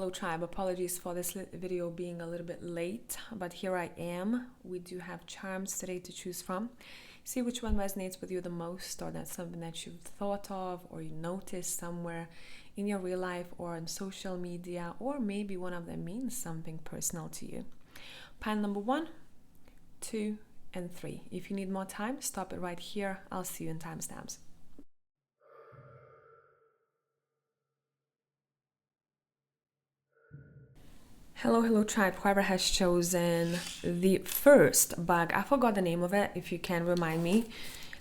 Hello tribe, apologies for this video being a little bit late, but here I am. We do have charms today to choose from. See which one resonates with you the most, or that's something that you've thought of or you noticed somewhere in your real life or on social media, or maybe one of them means something personal to you. Pile number 1, 2, and 3. If you need more time, stop it right here. I'll see you in timestamps. Hello tribe, whoever has chosen the first bug. I forgot the name of it, if you can remind me.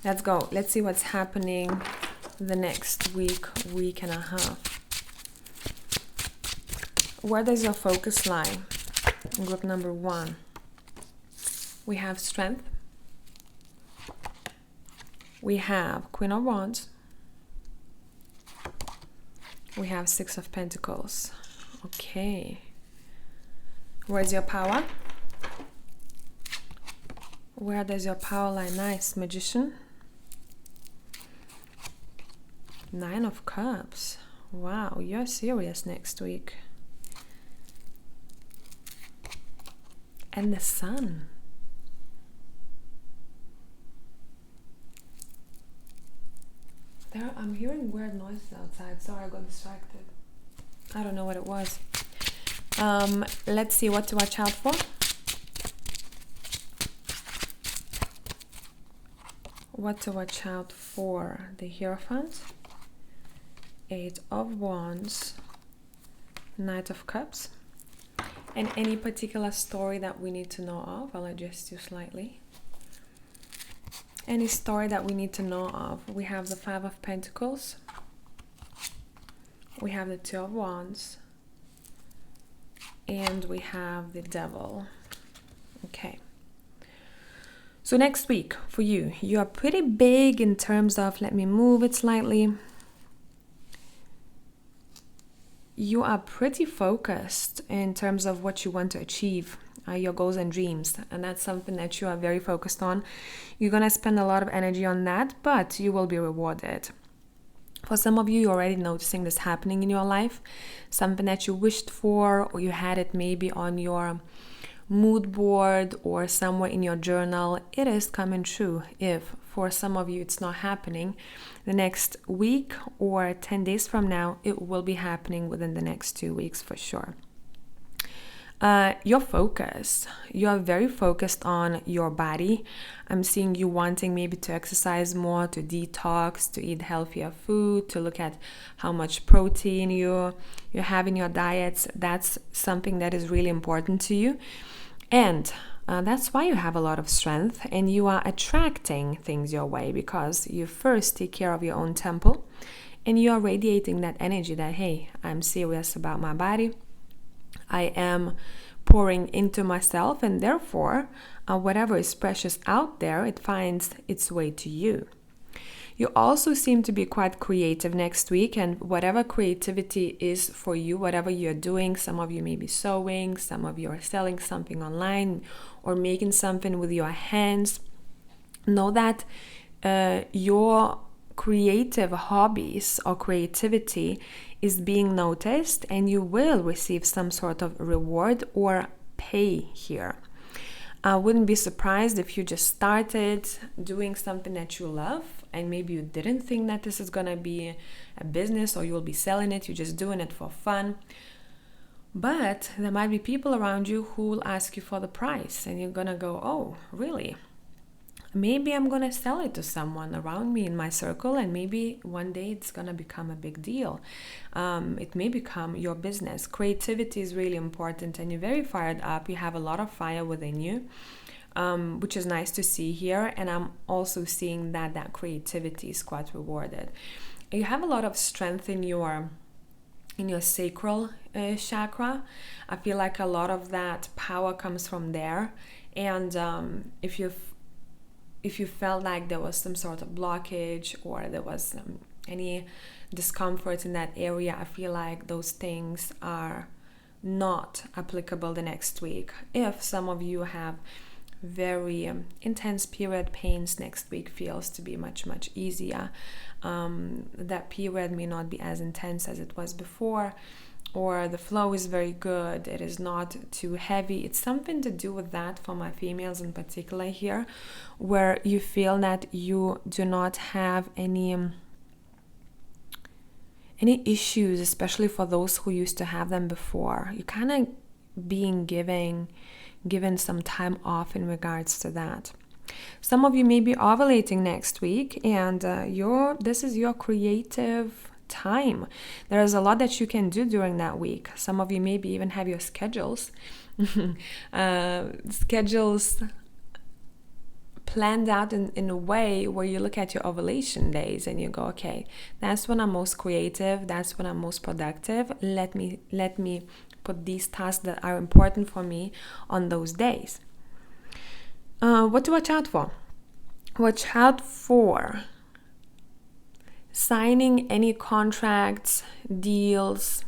Let's go. Let's see what's happening the next week and a half. Where does your focus lie? Group number 1. We have strength. We have Queen of Wands. We have 6 of Pentacles. Okay. Where's your power? Where does your power lie? Nice. Magician. 9 of Cups. Wow, you're serious next week. And the Sun. I'm hearing weird noises outside. Sorry, I got distracted. I don't know what it was. Let's see what to watch out for. What to watch out for? The Hierophant, 8 of Wands, Knight of Cups. And any particular story that we need to know of? I'll adjust you slightly. Any story that we need to know of? We have the 5 of Pentacles. We have the 2 of Wands. And we have the Devil. Okay. So next week for you, you are pretty big in terms of, let me move it slightly. You are pretty focused in terms of what you want to achieve, your goals and dreams. And that's something that you are very focused on. You're going to spend a lot of energy on that, but you will be rewarded. For some of you, you're already noticing this happening in your life. Something that you wished for, or you had it maybe on your mood board or somewhere in your journal. It is coming true. If for some of you it's not happening the next week or 10 days from now, it will be happening within the next 2 weeks for sure. Your focus. You are very focused on your body. I'm seeing you wanting maybe to exercise more, to detox, to eat healthier food, to look at how much protein you have in your diets. That's something that is really important to you. And that's why you have a lot of strength and you are attracting things your way, because you first take care of your own temple and you are radiating that energy that, hey, I'm serious about my body. I am pouring into myself, and therefore, whatever is precious out there, it finds its way to you. You also seem to be quite creative next week, and whatever creativity is for you, whatever you're doing, some of you may be sewing, some of you are selling something online or making something with your hands. Know that your creative hobbies or creativity is being noticed, and you will receive some sort of reward or pay here. I wouldn't be surprised if you just started doing something that you love, and maybe you didn't think that this is gonna be a business or you'll be selling it, you're just doing it for fun. But there might be people around you who will ask you for the price, and you're gonna go, oh, really? Maybe I'm going to sell it to someone around me in my circle, and maybe one day it's going to become a big deal. It may become your business. Creativity is really important, and you're very fired up. You have a lot of fire within you, which is nice to see here. And I'm also seeing that creativity is quite rewarded. You have a lot of strength in your sacral chakra. I feel like a lot of that power comes from there. And if you felt like there was some sort of blockage or there was any discomfort in that area, I feel like those things are not applicable the next week. If some of you have very intense period pains, next week feels to be much easier. That period may not be as intense as it was before, or the flow is very good, it is not too heavy. It's something to do with that for my females in particular here, where you feel that you do not have any issues, especially for those who used to have them before. You kind of being given some time off in regards to that. Some of you may be ovulating next week, and this is your creative time. There's a lot that you can do during that week. Some of you maybe even have your schedules planned out in a way where you look at your ovulation days and you go, okay, that's when I'm most creative, that's when I'm most productive. Let me put these tasks that are important for me on those days. What to watch out for? Watch out for signing any contracts, deals,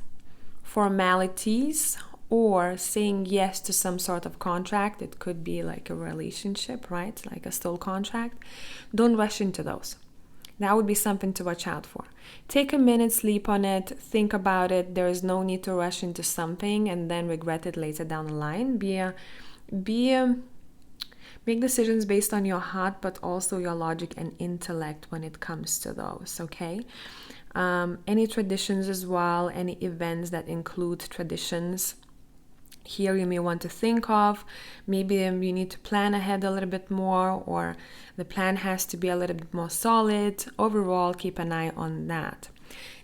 formalities, or saying yes to some sort of contract. It could be like a relationship, right? Like a soul contract. Don't rush into those. That would be something to watch out for. Take a minute, sleep on it, think about it. There is no need to rush into something and then regret it later down the line. Make decisions based on your heart, but also your logic and intellect when it comes to those, okay? Any traditions as well, any events that include traditions, here you may want to think of. Maybe you need to plan ahead a little bit more, or the plan has to be a little bit more solid. Overall, keep an eye on that.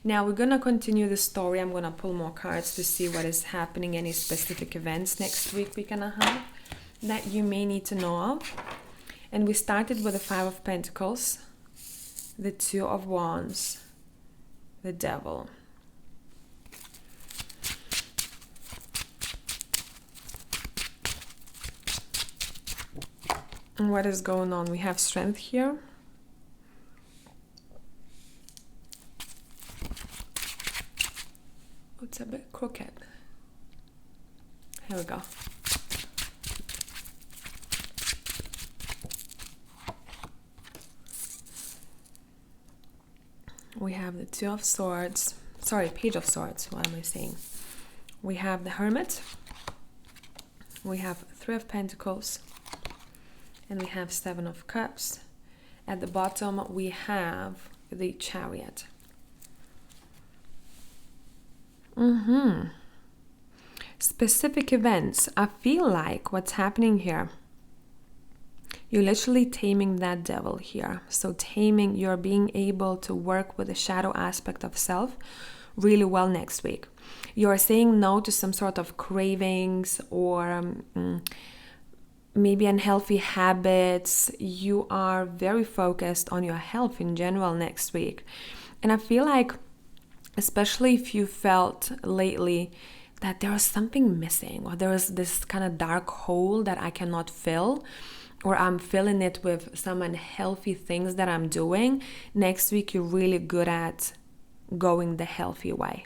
Now we're going to continue the story. I'm going to pull more cards to see what is happening, any specific events next week we're going to have that you may need to know of. And we started with the 5 of Pentacles, the 2 of Wands, the Devil. And what is going on? We have Strength here. It's a bit crooked. Here we go. We have the 2 of Swords. Sorry, Page of Swords. What am I saying? We have the Hermit. We have 3 of Pentacles. And we have 7 of Cups. At the bottom, we have the Chariot. Specific events. I feel like what's happening here, you're literally taming that devil here. So you're being able to work with the shadow aspect of self really well next week. You're saying no to some sort of cravings or maybe unhealthy habits. You are very focused on your health in general next week. And I feel like, especially if you felt lately that there is something missing, or there is this kind of dark hole that I cannot fill, or I'm filling it with some unhealthy things that I'm doing, next week you're really good at going the healthy way.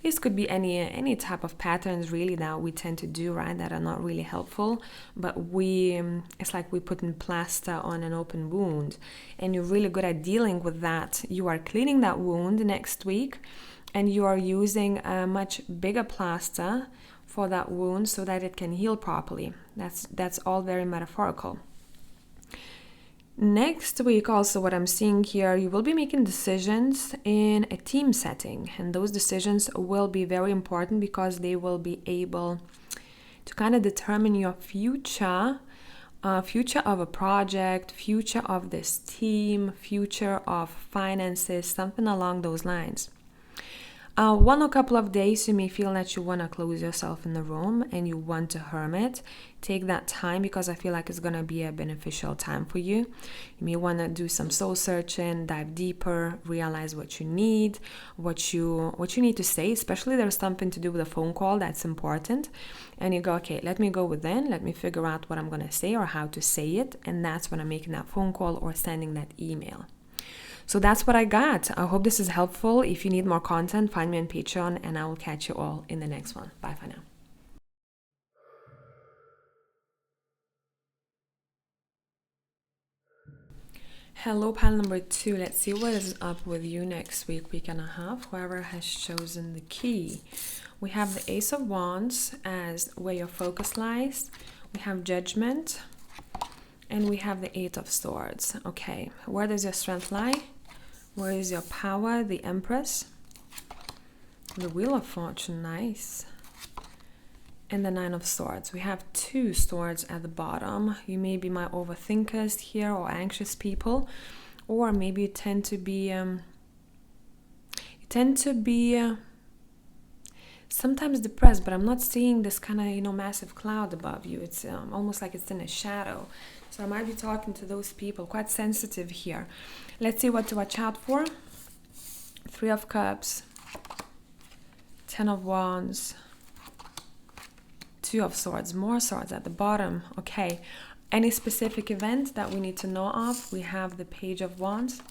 This could be any type of patterns really that we tend to do, right, that are not really helpful, but it's like we put in plaster on an open wound, and you're really good at dealing with that. You are cleaning that wound next week, and you are using a much bigger plaster for that wound so that it can heal properly. That's all very metaphorical. Next week, also, what I'm seeing here, you will be making decisions in a team setting, and those decisions will be very important because they will be able to kind of determine your future of a project, future of this team, future of finances, something along those lines. One or couple of days you may feel that you want to close yourself in the room and you want to hermit. Take that time because I feel like it's going to be a beneficial time for you. You may want to do some soul searching, dive deeper, realize what you need, what you need to say, especially there's something to do with a phone call that's important. And you go, okay, let me go within, let me figure out what I'm going to say or how to say it. And that's when I'm making that phone call or sending that email. So that's what I got. I hope this is helpful. If you need more content, find me on Patreon, and I will catch you all in the next one. Bye for now. Hello, pile number 2. Let's see what is up with you next week and a half. Whoever has chosen the key. We have the Ace of Wands as where your focus lies. We have Judgment. And we have the Eight of Swords. Okay, where does your strength lie? Where is your power? The Empress. The Wheel of Fortune, nice. And the Nine of Swords. We have 2 swords at the bottom. You may be my overthinkers here or anxious people, or maybe you tend to be sometimes depressed, but I'm not seeing this kind of massive cloud above you. It's almost like it's in a shadow. So I might be talking to those people, quite sensitive here. Let's see what to watch out for. 3 of Cups, 10 of Wands, 2 of Swords, more swords at the bottom. Okay, any specific event that we need to know of? We have the Page of Wands,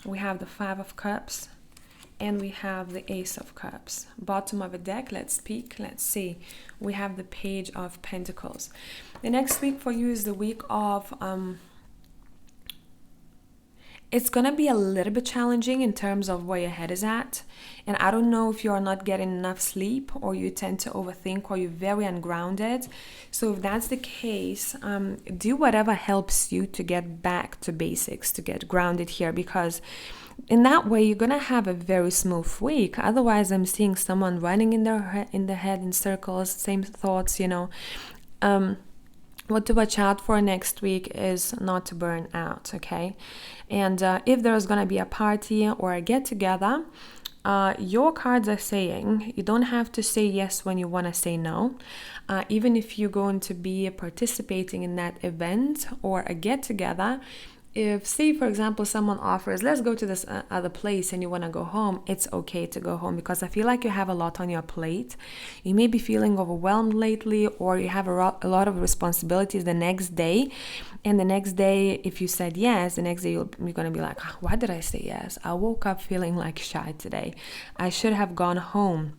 we have the 5 of Cups, and we have the Ace of Cups. Bottom of a deck, let's peek, let's see. We have the Page of Pentacles. The next week for you is the week of it's going to be a little bit challenging in terms of where your head is at. And I don't know if you're not getting enough sleep, or you tend to overthink, or you're very ungrounded. So if that's the case, do whatever helps you to get back to basics, to get grounded here, because in that way you're going to have a very smooth week. Otherwise, I'm seeing someone running in their head in circles, same thoughts, What to watch out for next week is not to burn out, okay? And if there's going to be a party or a get-together, your cards are saying you don't have to say yes when you want to say no. Even if you're going to be participating in that event or a get-together, if, say, for example, someone offers, let's go to this other place, and you want to go home, it's okay to go home, because I feel like you have a lot on your plate. You may be feeling overwhelmed lately, or you have a lot of responsibilities the next day. And the next day, if you said yes, the next day you're going to be like, why did I say yes? I woke up feeling like shy today. I should have gone home.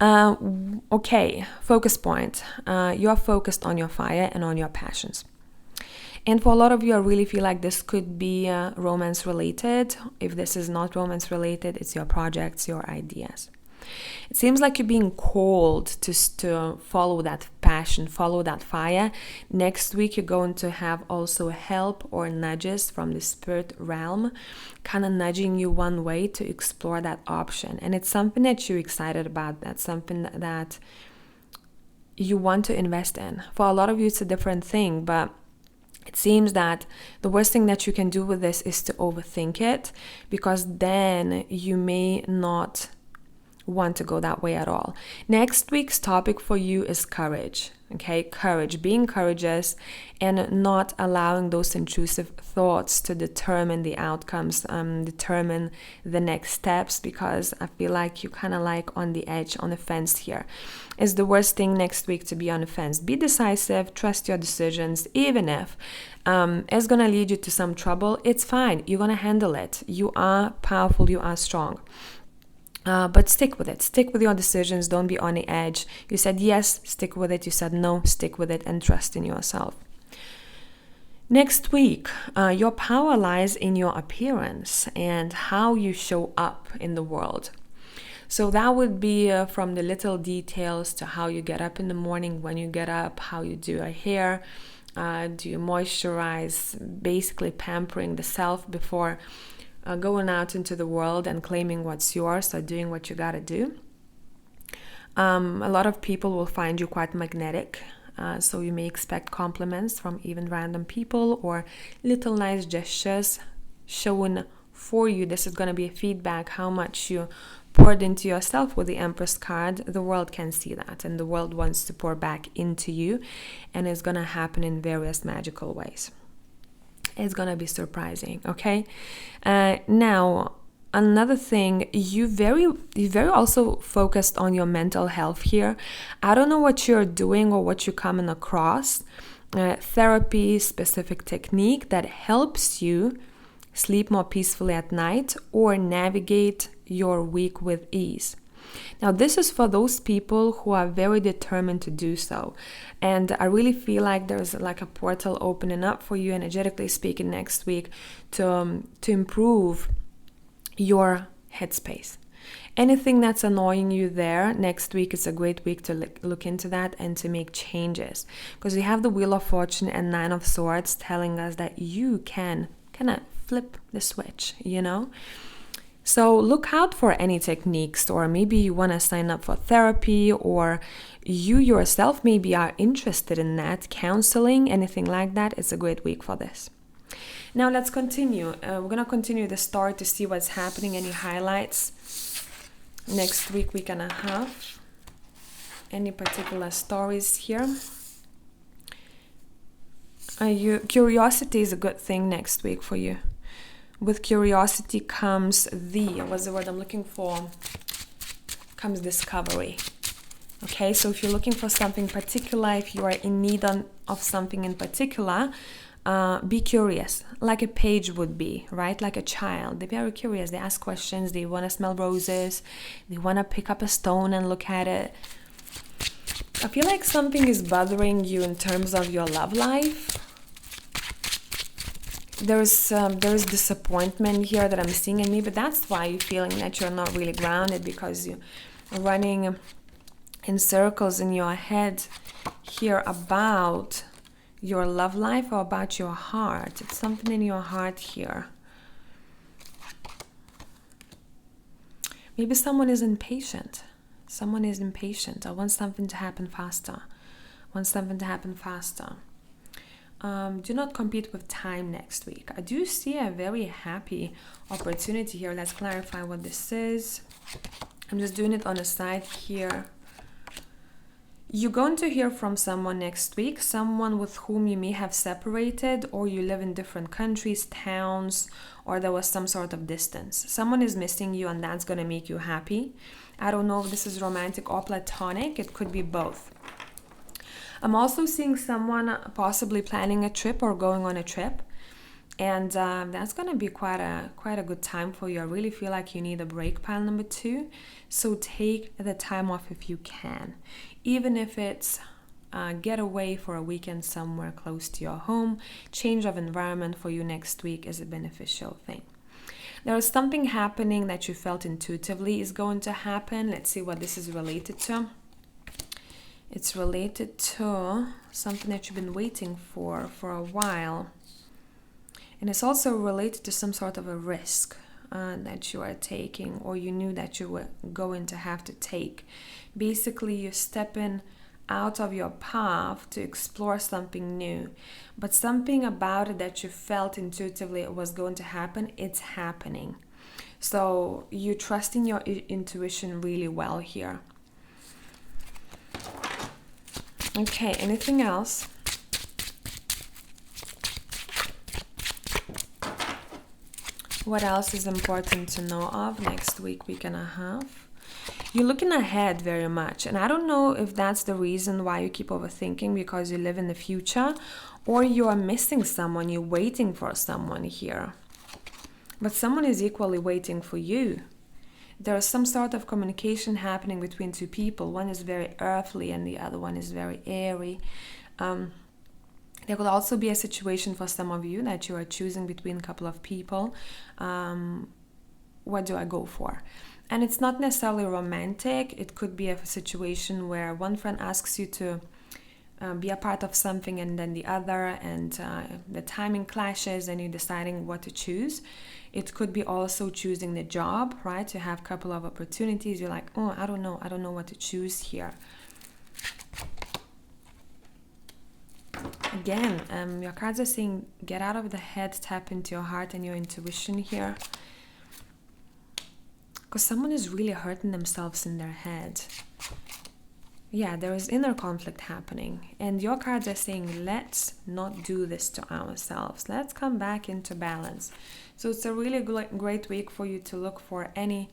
Okay, focus point. You're focused on your fire and on your passions. And for a lot of you, I really feel like this could be romance related. If this is not romance related, it's your projects, your ideas. It seems like you're being called to follow that passion, follow that fire. Next week, you're going to have also help or nudges from the spirit realm, kind of nudging you one way to explore that option. And it's something that you're excited about. That's something that you want to invest in. For a lot of you, it's a different thing, but it seems that the worst thing that you can do with this is to overthink it, because then you may not want to go that way at all. Next week's topic for you is courage. Okay, courage, being courageous and not allowing those intrusive thoughts to determine the outcomes, determine the next steps, because I feel like you're kind of like on the edge, on the fence here. It's the worst thing next week to be on the fence. Be decisive, trust your decisions, even if it's going to lead you to some trouble. It's fine. You're going to handle it. You are powerful. You are strong. But stick with it. Stick with your decisions. Don't be on the edge. You said yes, stick with it. You said no, stick with it, and trust in yourself. Next week, your power lies in your appearance and how you show up in the world. So that would be from the little details to how you get up in the morning, when you get up, how you do your hair, do you moisturize, basically pampering the self before going out into the world and claiming what's yours, so doing what you gotta do. A lot of people will find you quite magnetic, so you may expect compliments from even random people or little nice gestures shown for you. This is going to be a feedback how much you poured into yourself with the Empress card. The world can see that, and the world wants to pour back into you, and it's going to happen in various magical ways. It's going to be surprising, okay? Now, another thing, you very also focused on your mental health here. I don't know what you're doing or what you're coming across. Therapy, specific technique that helps you sleep more peacefully at night or navigate your week with ease. Now, this is for those people who are very determined to do so. And I really feel like there's like a portal opening up for you, energetically speaking, next week to improve your headspace. Anything that's annoying you there, next week is a great week to look into that and to make changes. Because we have the Wheel of Fortune and Nine of Swords telling us that you can kind of flip the switch, So look out for any techniques, or maybe you want to sign up for therapy, or you yourself maybe are interested in that, counseling, anything like that. It's a great week for this. Now let's continue. We're going to continue the story to see what's happening, any highlights next week and a half. Any particular stories here? Curiosity is a good thing next week for you. With curiosity comes what's the word I'm looking for? Comes discovery. Okay, so if you're looking for something particular, if you are in need of something in particular, be curious, like a page would be, right? Like a child. They're very curious. They ask questions. They want to smell roses. They want to pick up a stone and look at it. I feel like something is bothering you in terms of your love life. There's disappointment here that I'm seeing in me, but that's why you're feeling that you're not really grounded, because you're running in circles in your head here about your love life or about your heart. It's something in your heart here. Maybe someone is impatient. Someone is impatient. I want something to happen faster. Do not compete with time next week. I do see a very happy opportunity here. Let's clarify what this is. I'm just doing it on the side here. You're going to hear from someone next week, someone with whom you may have separated, or you live in different countries, towns, or there was some sort of distance. Someone is missing you, and that's going to make you happy. I don't know if this is romantic or platonic. It could be both. I'm also seeing someone possibly planning a trip or going on a trip, and that's going to be quite a good time for you. I really feel like you need a break, pile number 2. So take the time off if you can, even if it's get away for a weekend somewhere close to your home. Change of environment for you next week is a beneficial thing. There is something happening that you felt intuitively is going to happen. Let's see what this is related to. It's related to something that you've been waiting for a while. And it's also related to some sort of a risk that you are taking, or you knew that you were going to have to take. Basically, you're stepping out of your path to explore something new. But something about it that you felt intuitively was going to happen, it's happening. So you're trusting your intuition really well here. Okay, anything else? What else is important to know of next week and a half? You're looking ahead very much, and I don't know if that's the reason why you keep overthinking, because you live in the future, or you are missing someone, you're waiting for someone here. But someone is equally waiting for you. There is some sort of communication happening between two people. One is very earthly and the other one is very airy. There could also be a situation for some of you that you are choosing between a couple of people. What do I go for? And it's not necessarily romantic. It could be a situation where one friend asks you to be a part of something, and then the other, and the timing clashes and you're deciding what to choose. It could be also choosing the job, right? You have a couple of opportunities. You're like, oh, I don't know what to choose here. Again, your cards are saying get out of the head, tap into your heart and your intuition here. Because someone is really hurting themselves in their head. Yeah, there is inner conflict happening. And your cards are saying, let's not do this to ourselves. Let's come back into balance. So it's a really great week for you to look for any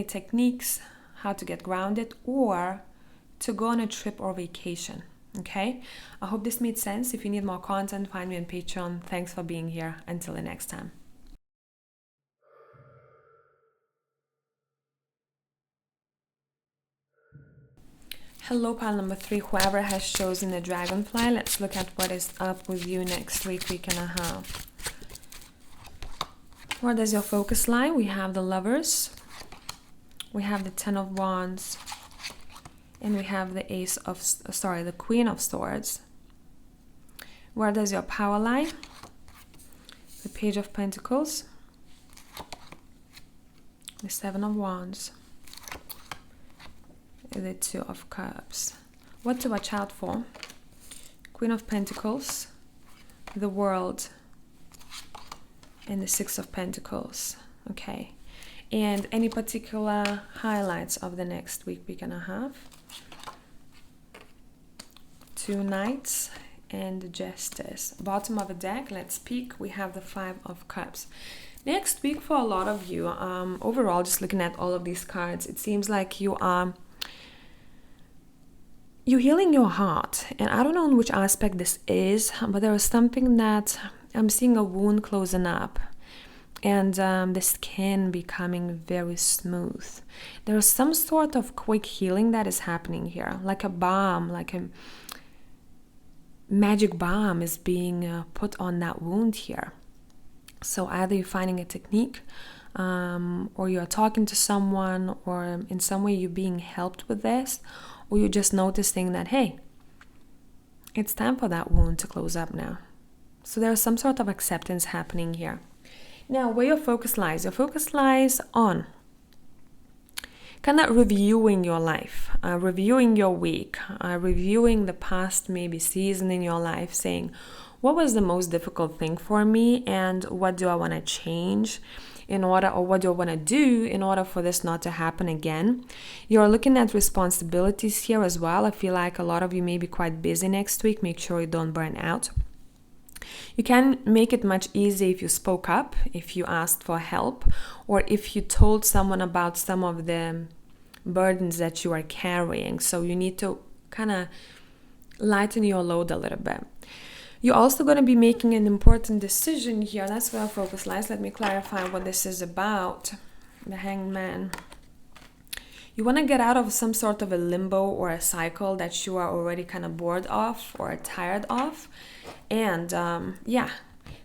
techniques, how to get grounded, or to go on a trip or vacation. Okay? I hope this made sense. If you need more content, find me on Patreon. Thanks for being here. Until the next time. Hello, pile number 3, whoever has chosen the dragonfly. Let's look at what is up with you next week, week and a half. Where does your focus lie? We have the Lovers, we have the Ten of Wands, and we have the the Queen of Swords. Where does your power lie? The Page of Pentacles, the Seven of Wands, the Two of Cups. What to watch out for? Queen of Pentacles, the World, and the Six of Pentacles. Okay. And any particular highlights of the next week, week and a half? Two Knights and the Justice. Bottom of the deck, let's peek. We have the Five of Cups. Next week for a lot of you, overall, just looking at all of these cards, it seems like you're healing your heart. And I don't know in which aspect this is, but there is something that I'm seeing a wound closing up. And the skin becoming very smooth. There is some sort of quick healing that is happening here, like a balm, like a magic balm is being put on that wound here. So either you're finding a technique, or you're talking to someone, or in some way you're being helped with this, or you're just noticing that, hey, it's time for that wound to close up now. So there's some sort of acceptance happening here. Now, where your focus lies on kind of reviewing your life, reviewing your week, reviewing the past maybe season in your life, saying, what was the most difficult thing for me and what do I want to change what do I want to do in order for this not to happen again? You're looking at responsibilities here as well. I feel like a lot of you may be quite busy next week. Make sure you don't burn out. You can make it much easier if you spoke up, if you asked for help, or if you told someone about some of the burdens that you are carrying. So you need to kind of lighten your load a little bit. You're also going to be making an important decision here. That's where our focus lies. Let me clarify what this is about. The Hanged Man. You want to get out of some sort of a limbo or a cycle that you are already kind of bored of or tired of. And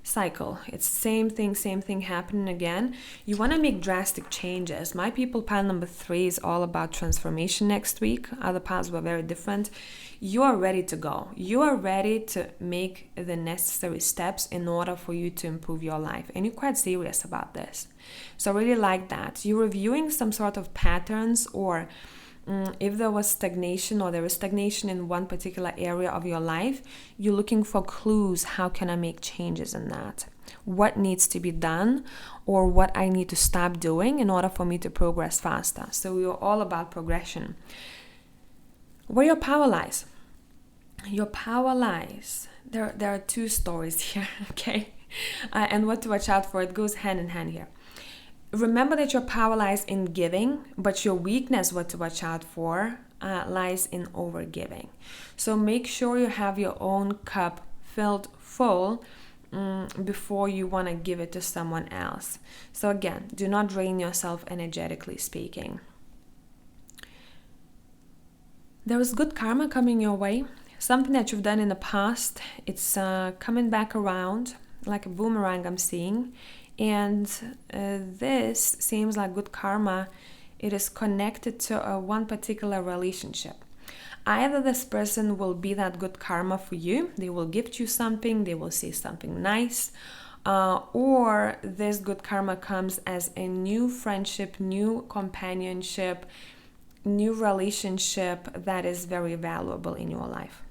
cycle. It's same thing happening again. You want to make drastic changes. My people, pile number 3 is all about transformation next week. Other piles were very different. You are ready to go. You are ready to make the necessary steps in order for you to improve your life. And you're quite serious about this. So I really like that. You're reviewing some sort of patterns, or if there was stagnation or there is stagnation in one particular area of your life, you're looking for clues. How can I make changes in that? What needs to be done, or what I need to stop doing in order for me to progress faster? So we're all about progression. Where your power lies. Your power lies. There are two stories here, okay? And what to watch out for. It goes hand in hand here. Remember that your power lies in giving, but your weakness, what to watch out for, lies in overgiving. So make sure you have your own cup filled full before you want to give it to someone else. So again, do not drain yourself energetically speaking. There is good karma coming your way. Something that you've done in the past, it's coming back around like a boomerang I'm seeing. And this seems like good karma. It is connected to one particular relationship. Either this person will be that good karma for you, they will gift you something, they will say something nice, or this good karma comes as a new friendship, new companionship, new relationship that is very valuable in your life.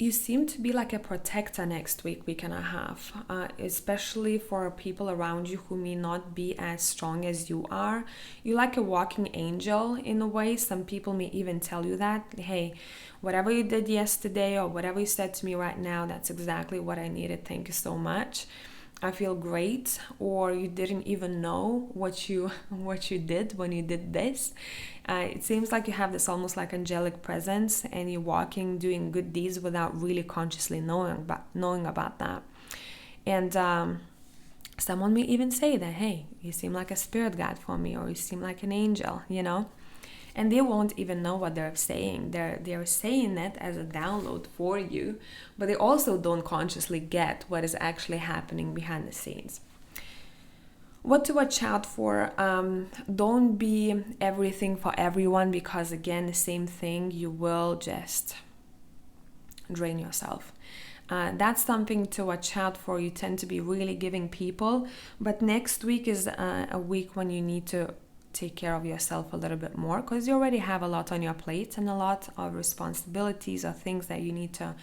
You seem to be like a protector next week and a half, especially for people around you who may not be as strong as you are. You're like a walking angel in a way. Some people may even tell you that, hey, whatever you did yesterday or whatever you said to me right now, that's exactly what I needed. Thank you so much. I feel great. Or you didn't even know what you did when you did this. It seems like you have this almost like angelic presence, and you're walking, doing good deeds without really consciously knowing about that. And Someone may even say that, hey, you seem like a spirit guide for me, or you seem like an angel, and they won't even know what they're saying. They're saying it as a download for you, but they also don't consciously get what is actually happening behind the scenes. What to watch out for? Don't be everything for everyone, because again, the same thing, you will just drain yourself. That's something to watch out for. You tend to be really giving people, but next week is a week when you need to take care of yourself a little bit more, because you already have a lot on your plate and a lot of responsibilities or things that you need to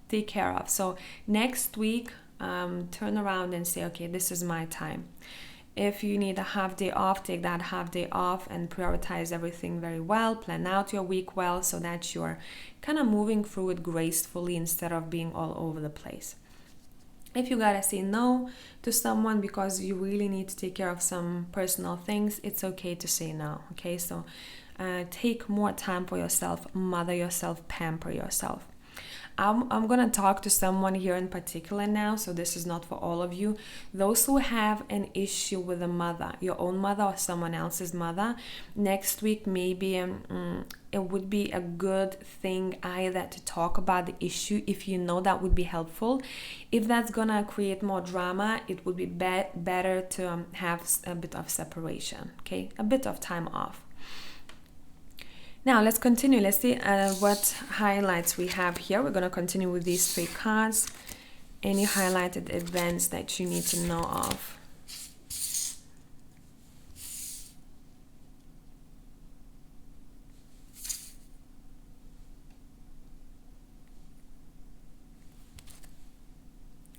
take care of. So next week, turn around and say, okay, this is my time. If you need a half day off, take that half day off and prioritize everything very well. Plan out your week well so that you're kind of moving through it gracefully instead of being all over the place. If you gotta say no to someone because you really need to take care of some personal things, it's okay to say no, okay? So take more time for yourself, mother yourself, pamper yourself. I'm going to talk to someone here in particular now, so this is not for all of you. Those who have an issue with a mother, your own mother or someone else's mother, next week maybe it would be a good thing either to talk about the issue if you know that would be helpful. If that's going to create more drama, it would be better to have a bit of separation, okay? A bit of time off. Now let's continue. Let's see what highlights we have here. We're going to continue with these 3 cards. Any highlighted events that you need to know of.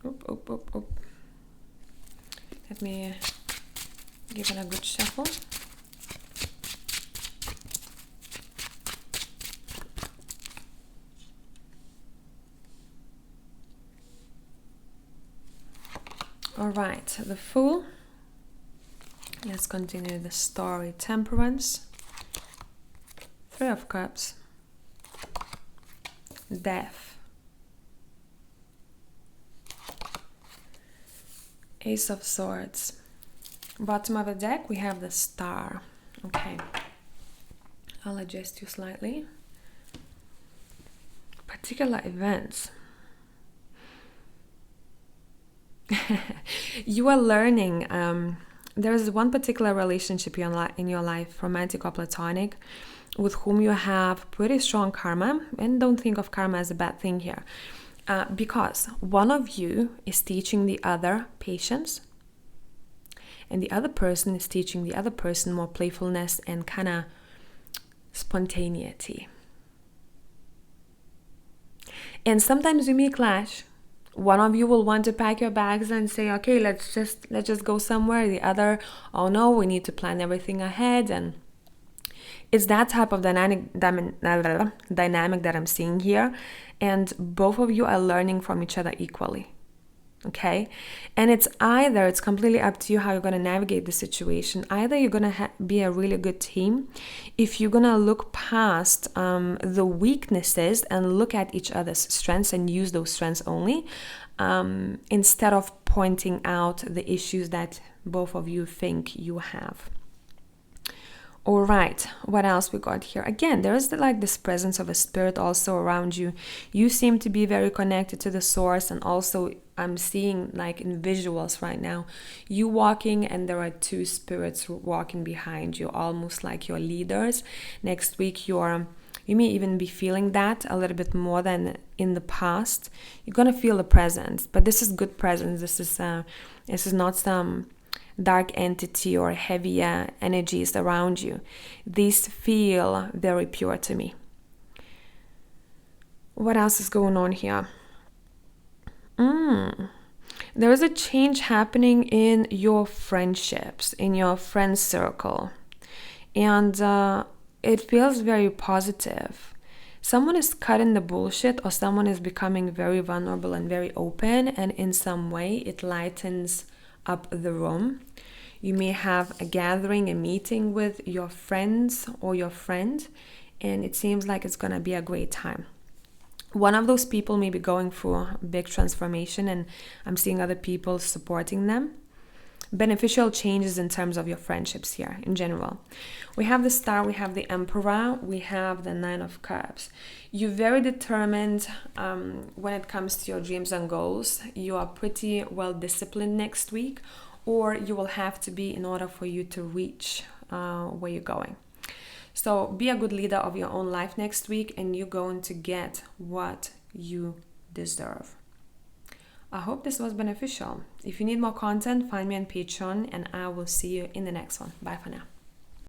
Oop. Let me give it a good shuffle. All right, the Fool. Let's continue the story. Temperance. 3 of Cups. Death. Ace of Swords. Bottom of the deck, we have the Star. Okay. I'll adjust you slightly. Particular events. You are learning. There is one particular relationship in your life, romantic or platonic, with whom you have pretty strong karma. And don't think of karma as a bad thing here. Because one of you is teaching the other patience, and the other person is teaching the other person more playfulness and kind of spontaneity. And sometimes you may clash. One of you will want to pack your bags and say, okay, let's just go somewhere. The other, oh no, we need to plan everything ahead. And it's that type of dynamic that I'm seeing here. And both of you are learning from each other equally. Okay? And it's completely up to you how you're going to navigate the situation. Either you're going to be a really good team if you're going to look past the weaknesses and look at each other's strengths and use those strengths only, instead of pointing out the issues that both of you think you have. All right, what else we got here? Again, there is this presence of a spirit also around you. You seem to be very connected to the source, and also I'm seeing in visuals right now, you walking and there are 2 spirits walking behind you, almost like your leaders. Next week, you may even be feeling that a little bit more than in the past. You're gonna feel the presence, but this is good presence. This is not some dark entity or heavier energies around you. These feel very pure to me. What else is going on here? There is a change happening in your friendships, in your friend circle. And it feels very positive. Someone is cutting the bullshit, or someone is becoming very vulnerable and very open, and in some way it lightens up the room. You may have a gathering, a meeting with your friends or your friend, and it seems like it's gonna be a great time. One of those people may be going through a big transformation, and I'm seeing other people supporting them. beneficial changes in terms of your friendships here in general. We have the Star, we have the Emperor, we have the Nine of Cups. You're very determined when it comes to your dreams and goals. You are pretty well disciplined next week, or you will have to be in order for you to reach where you're going. So be a good leader of your own life next week, and you're going to get what you deserve. I hope this was beneficial. If you need more content, find me on Patreon, and I will see you in the next one. Bye for now.